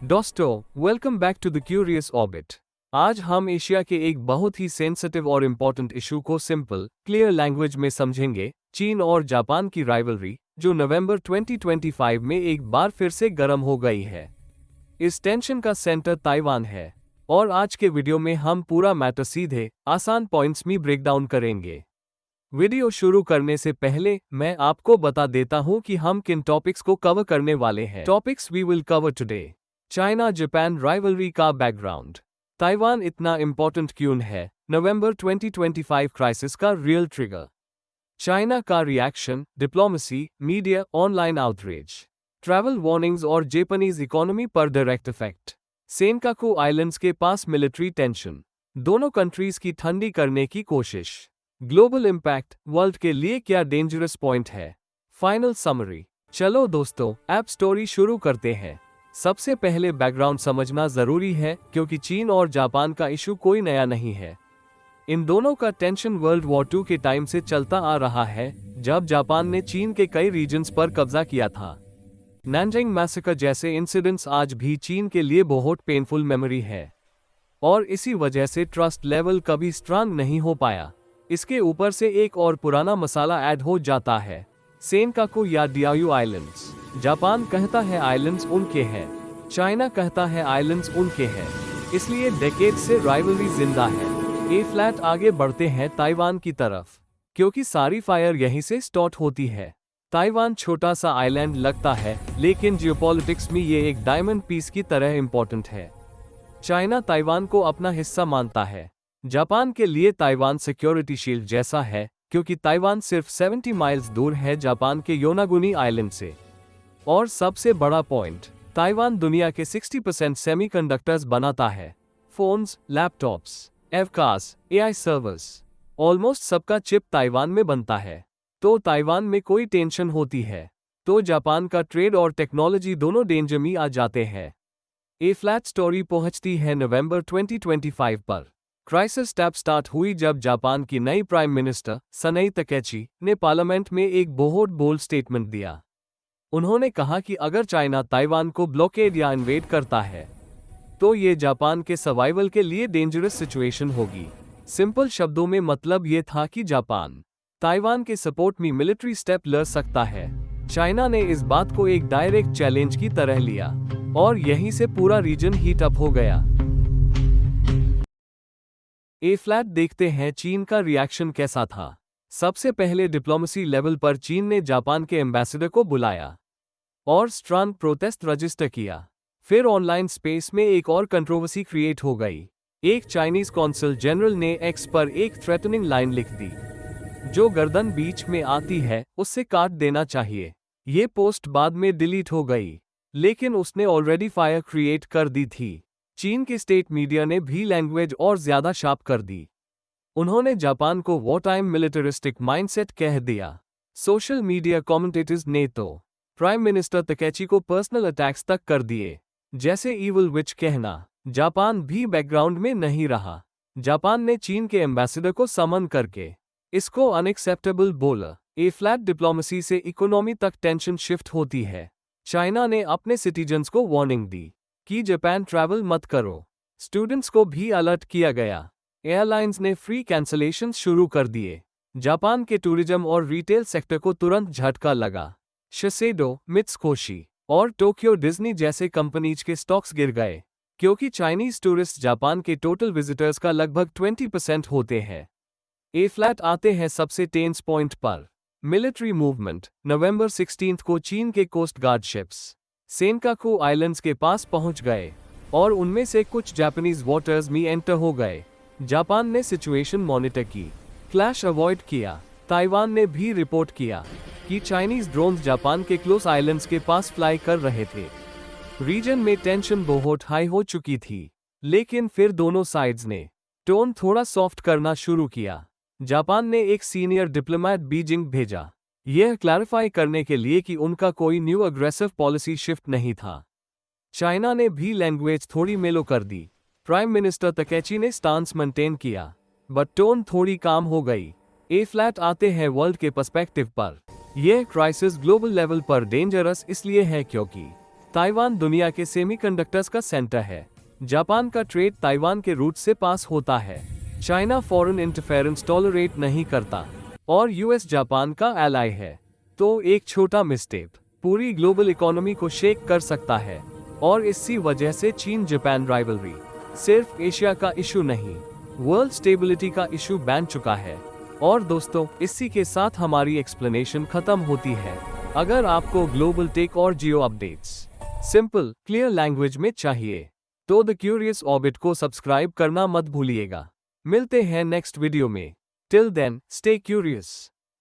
दोस्तों, welcome back to the curious orbit. आज हम एशिया के एक बहुत ही सेंसिटिव और इम्पोर्टेंट इशू को सिंपल, क्लियर लैंग्वेज में समझेंगे। चीन और जापान की राइवलरी, जो नवंबर 2025 में एक बार फिर से गर्म हो गई है। इस टेंशन का सेंटर ताइवान है, और आज के वीडियो में हम पूरा मैटर सीधे, आसान पॉइंट्स में ब्रेकडाउन करेंगे। वीडियो शुरू करने से पहले मैं आपको बता देता हूं कि हम किन टॉपिक्स को कवर करने वाले हैं। Topics we will cover today: China Japan rivalry का बैकग्राउंड, ताइवान इतना इंपॉर्टेंट क्यों है, नवंबर 2025 क्राइसिस का रियल ट्रिगर, चाइना का reaction, diplomacy, media, online outreach, travel warnings और जापानीज इकोनॉमी पर डायरेक्ट इफेक्ट, सेनकाकू आइलैंड्स के पास मिलिट्री टेंशन, दोनों कंट्रीज की ठंडी करने की कोशिश, ग्लोबल इम्पैक्ट, वर्ल्ड के लिए क्या डेंजरस पॉइंट है, फाइनल समरी। चलो दोस्तों, ऐप स्टोरी शुरू करते हैं। सबसे पहले बैकग्राउंड समझना जरूरी है, क्योंकि चीन और जापान का इशू कोई नया नहीं है। इन दोनों का टेंशन वर्ल्ड वॉर 2 के टाइम से चलता आ रहा है, जब जापान ने चीन के कई रीजन्स पर कब्जा किया था। नैनजिंग मैसेकर जैसे इंसिडेंट्स आज भी चीन के लिए बहुत पेनफुल मेमोरी है, और इसी वजह से ट्रस्ट लेवल कभी स्ट्रांग नहीं हो पाया। इसके ऊपर से एक और पुराना मसाला ऐड हो जाता है, सेनकाकू या डियाओयू आइलैंड्स। जापान कहता है आइलैंड्स उनके हैं, चाइना कहता है आइलैंड्स उनके हैं, इसलिए डेकेड से राइवलरी जिंदा है। ए फ्लैट आगे बढ़ते हैं ताइवान की तरफ, क्योंकि सारी फायर यहीं से स्टार्ट होती है। ताइवान छोटा सा आइलैंड लगता है, लेकिन जियोपॉलिटिक्स में ये एक डायमंड पीस की तरह इंपॉर्टेंट है। चाइना ताइवान को अपना हिस्सा मानता है। जापान के लिए ताइवान सिक्योरिटी शील्ड जैसा है, क्योंकि ताइवान सिर्फ 70 माइल्स दूर है जापान के योनागुनी आइलैंड से। और सबसे बड़ा पॉइंट, ताइवान दुनिया के 60% सेमीकंडक्टर्स बनाता है। फोन्स, लैपटॉप्स, एवकास, एआई सर्वर्स, ऑलमोस्ट सबका चिप ताइवान में बनता है। तो ताइवान में कोई टेंशन होती है, तो जापान का ट्रेड और टेक्नोलॉजी दोनों डेंजर में आ जाते हैं। ए फ्लैट स्टोरी पहुंचती है नवंबर 2025 पर। क्राइसिस तब स्टार्ट हुई जब जापान की नई प्राइम मिनिस्टर सनाई तकेची ने पार्लियामेंट में एक बहुत बोल्ड स्टेटमेंट दिया। उन्होंने कहा कि अगर चाइना ताइवान को ब्लॉकेड या इन्वेड करता है, तो ये जापान के सर्वाइवल के लिए डेंजरस सिचुएशन होगी। सिंपल शब्दों में मतलब ये था कि जापान ताइवान के सपोर्ट में मिलिट्री स्टेप ले सकता है। चाइना ने इस बात को एक डायरेक्ट चैलेंज की तरह लिया, और यहीं से पूरा रीजन हीट अप हो गया। ए फ्लैट देखते हैं चीन का रिएक्शन कैसा था। सबसे पहले डिप्लोमेसी लेवल पर चीन ने जापान के एम्बेसडर को बुलाया और स्ट्रांग प्रोटेस्ट रजिस्टर किया। फिर ऑनलाइन स्पेस में एक और कंट्रोवर्सी क्रिएट हो गई। एक चाइनीज कॉन्सल जनरल ने एक्स पर एक थ्रेटनिंग लाइन लिख दी, जो गर्दन बीच में आती है उससे काट देना चाहिए। ये पोस्ट बाद में डिलीट हो गई, लेकिन उसने ऑलरेडी फायर क्रिएट कर दी थी। चीन के स्टेट मीडिया ने भी लैंग्वेज और ज्यादा शार्प कर दी। उन्होंने जापान को वॉर टाइम मिलिटरिस्टिक माइंडसेट कह दिया। सोशल मीडिया कमेंटेटर्स ने तो प्राइम मिनिस्टर तकेची को पर्सनल अटैक्स तक कर दिए, जैसे ईविल विच कहना। जापान भी बैकग्राउंड में नहीं रहा। जापान ने चीन के एम्बेसडर को समन करके इसको अनएक्सेप्टेबल बोला। ए फ्लैट डिप्लोमेसी से इकोनॉमी तक टेंशन शिफ्ट होती है। चाइना ने अपने सिटीजन्स को वार्निंग दी कि जापान ट्रैवल मत करो। स्टूडेंट्स को भी अलर्ट किया गया। एयरलाइंस ने फ्री कैंसलेशंस शुरू कर दिए। जापान के टूरिज्म और रिटेल सेक्टर को तुरंत झटका लगा। शिसेडो, मित्सुबिशी और टोक्यो डिज्नी जैसे कंपनीज के स्टॉक्स गिर गए, क्योंकि चाइनीज टूरिस्ट जापान के टोटल विजिटर्स का लगभग 20% होते हैं। ए फ्लैट आते हैं सबसे टेंस पॉइंट पर, मिलिट्री मूवमेंट। नवंबर 16 को चीन के coast guard ships Senkaku islands के पास पहुंच गए, और उनमें से कुछ जापानीज वाटर्स में एंटर हो गए। जापान ने सिचुएशन मॉनिटर की, क्लैश अवॉइड किया। ताइवान ने भी रिपोर्ट किया कि चाइनीज ड्रोन्स जापान के क्लोज आइलैंड्स के पास फ्लाई कर रहे थे। रीजन में टेंशन बहुत हाई हो चुकी थी, लेकिन फिर दोनों साइड्स ने टोन थोड़ा सॉफ्ट करना शुरू किया। जापान ने एक सीनियर डिप्लोमेट बीजिंग भेजा, यह क्लैरिफाई करने के लिए कि उनका कोई न्यू अग्रेसिव पॉलिसी शिफ्ट नहीं था। चाइना ने भी लैंग्वेज थोड़ी मेलो कर दी। प्राइम मिनिस्टर तकेची ने स्टांस मेंटेन किया, बट टोन थोड़ी काम हो गई। ए फ्लैट आते हैं वर्ल्ड के पर्सपेक्टिव पर। यह क्राइसिस ग्लोबल लेवल पर डेंजरस इसलिए है क्योंकि ताइवान दुनिया के सेमीकंडक्टर्स का सेंटर है। जापान का ट्रेड ताइवान के रूट से पास होता है। चाइना फॉरेन इंटरफेरेंस टॉलरेट नहीं करता और यूएस जापान का एलाई है। तो एक छोटा मिस्टेक पूरी ग्लोबल इकोनॉमी को शेक कर सकता है और इसी वजह से चीन जापान राइवलरी सिर्फ एशिया का इशू नहीं, वर्ल्ड स्टेबिलिटी का इशू बन चुका है। और दोस्तों, इसी के साथ हमारी एक्सप्लेनेशन खत्म होती है। अगर आपको ग्लोबल टेक और geo updates simple clear language में चाहिए तो द क्यूरियस ऑर्बिट को सब्सक्राइब करना मत भूलिएगा। मिलते हैं नेक्स्ट वीडियो में। Till then stay curious.